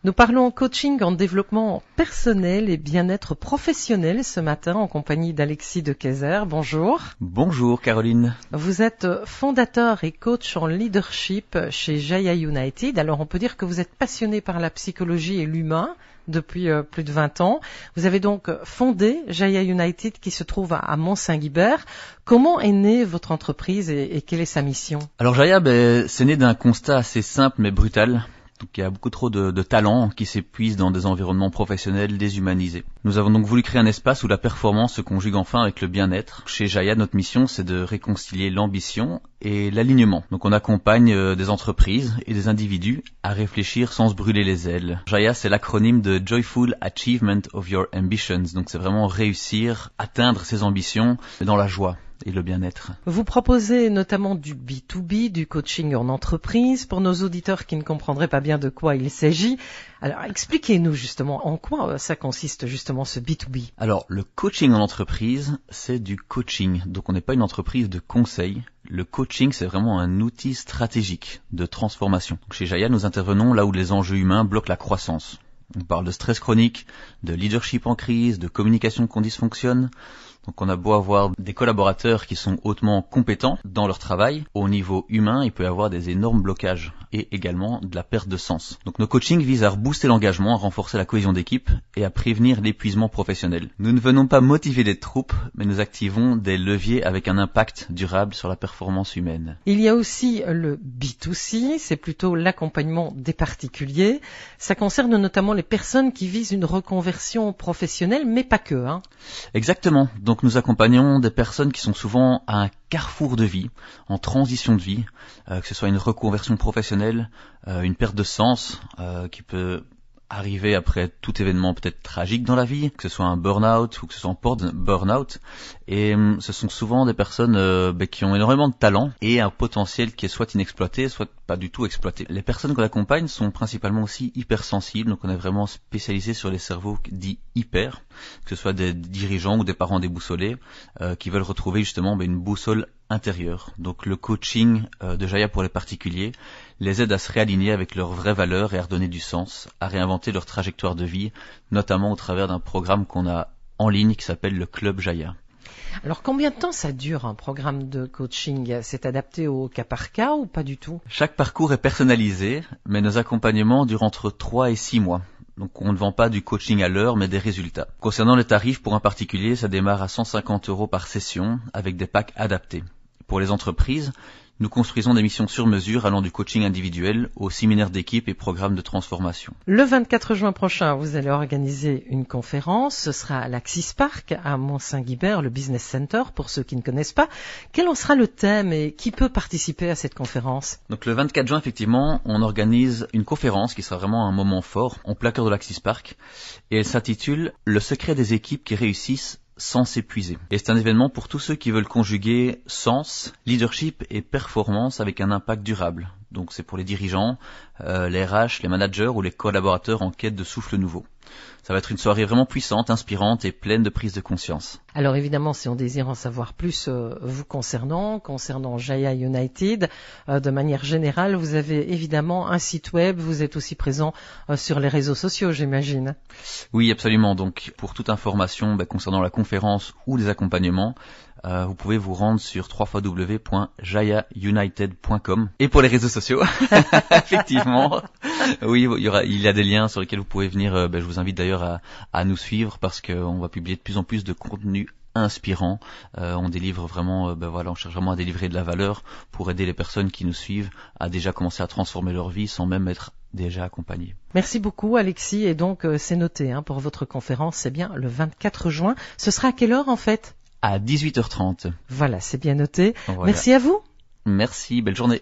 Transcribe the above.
Nous parlons coaching en développement personnel et bien-être professionnel ce matin en compagnie d'Alexis de Keyser. Bonjour. Bonjour Caroline. Vous êtes fondateur et coach en leadership chez Jaya United. Alors on peut dire que vous êtes passionné par la psychologie et l'humain depuis plus de 20 ans. Vous avez donc fondé Jaya United qui se trouve à Mont-Saint-Guibert. Comment est née votre entreprise et quelle est sa mission? Alors Jaya, c'est né d'un constat assez simple mais brutal. Donc, il y a beaucoup trop de talents qui s'épuisent dans des environnements professionnels déshumanisés. Nous avons donc voulu créer un espace où la performance se conjugue enfin avec le bien-être. Chez Jaya, notre mission, c'est de réconcilier l'ambition et l'alignement. Donc on accompagne des entreprises et des individus à réfléchir sans se brûler les ailes. Jaya, c'est l'acronyme de Joyful Achievement of Your Ambitions. Donc c'est vraiment réussir, atteindre ses ambitions dans la joie et le bien-être. Vous proposez notamment du B2B, du coaching en entreprise. Pour nos auditeurs qui ne comprendraient pas bien de quoi il s'agit, alors expliquez-nous justement en quoi ça consiste justement ce B2B. Alors le coaching en entreprise, c'est du coaching. Donc on n'est pas une entreprise de conseil. Le coaching, c'est vraiment un outil stratégique de transformation. Donc, chez Jaya, nous intervenons là où les enjeux humains bloquent la croissance. On parle de stress chronique, de leadership en crise, de communication qui dysfonctionne. Donc on a beau avoir des collaborateurs qui sont hautement compétents dans leur travail, au niveau humain, il peut y avoir des énormes blocages et également de la perte de sens. Donc nos coachings visent à rebooster l'engagement, à renforcer la cohésion d'équipe et à prévenir l'épuisement professionnel. Nous ne venons pas motiver les troupes, mais nous activons des leviers avec un impact durable sur la performance humaine. Il y a aussi le B2C, c'est plutôt l'accompagnement des particuliers. Ça concerne notamment les personnes qui visent une reconversion professionnelle, mais pas que. Exactement. Donc nous accompagnons des personnes qui sont souvent à un carrefour de vie, en transition de vie, que ce soit une reconversion professionnelle, une perte de sens qui peut arriver après tout événement peut-être tragique dans la vie, que ce soit un burn-out ou que ce soit un burn-out. Et ce sont souvent des personnes qui ont énormément de talent et un potentiel qui est soit inexploité, soit pas du tout exploité. Les personnes qu'on accompagne sont principalement aussi hypersensibles, donc on est vraiment spécialisé sur les cerveaux dits hyper, que ce soit des dirigeants ou des parents déboussolés qui veulent retrouver justement une boussole intérieure. Donc le coaching de Jaya pour les particuliers les aide à se réaligner avec leurs vraies valeurs et à redonner du sens, à réinventer leur trajectoire de vie, notamment au travers d'un programme qu'on a en ligne qui s'appelle le Club Jaya. Alors combien de temps ça dure un programme de coaching? C'est adapté au cas par cas ou pas du tout? Chaque parcours est personnalisé, mais nos accompagnements durent entre 3 et 6 mois. Donc on ne vend pas du coaching à l'heure, mais des résultats. Concernant les tarifs, pour un particulier, ça démarre à 150 € par session, avec des packs adaptés. Pour les entreprises, nous construisons des missions sur mesure allant du coaching individuel au séminaire d'équipe et programme de transformation. Le 24 juin prochain, vous allez organiser une conférence. Ce sera à l'Axis Park, à Mont-Saint-Guibert, le Business Center, pour ceux qui ne connaissent pas. Quel en sera le thème et qui peut participer à cette conférence? Donc le 24 juin, effectivement, on organise une conférence qui sera vraiment un moment fort en plein cœur de l'Axis Park. Et elle s'intitule « Le secret des équipes qui réussissent sans s'épuiser ». Et c'est un événement pour tous ceux qui veulent conjuguer sens, leadership et performance avec un impact durable. Donc c'est pour les dirigeants, les RH, les managers ou les collaborateurs en quête de souffle nouveau. Ça va être une soirée vraiment puissante, inspirante et pleine de prise de conscience. Alors évidemment, si on désire en savoir plus vous concernant Jaya United, de manière générale, vous avez évidemment un site web, vous êtes aussi présent sur les réseaux sociaux, j'imagine. Oui, absolument. Donc pour toute information concernant la conférence ou les accompagnements, vous pouvez vous rendre sur www.jayaunited.com. Et pour les réseaux sociaux, effectivement, oui, il y a des liens sur lesquels vous pouvez venir. Je vous invite d'ailleurs à nous suivre parce qu'on va publier de plus en plus de contenu inspirant. On délivre vraiment, on cherche vraiment à délivrer de la valeur pour aider les personnes qui nous suivent à déjà commencer à transformer leur vie sans même être déjà accompagnés. Merci beaucoup Alexis. Et donc c'est noté pour votre conférence, c'est bien le 24 juin. Ce sera à quelle heure en fait? À 18h30. Voilà, c'est bien noté. Voilà. Merci à vous. Merci, belle journée.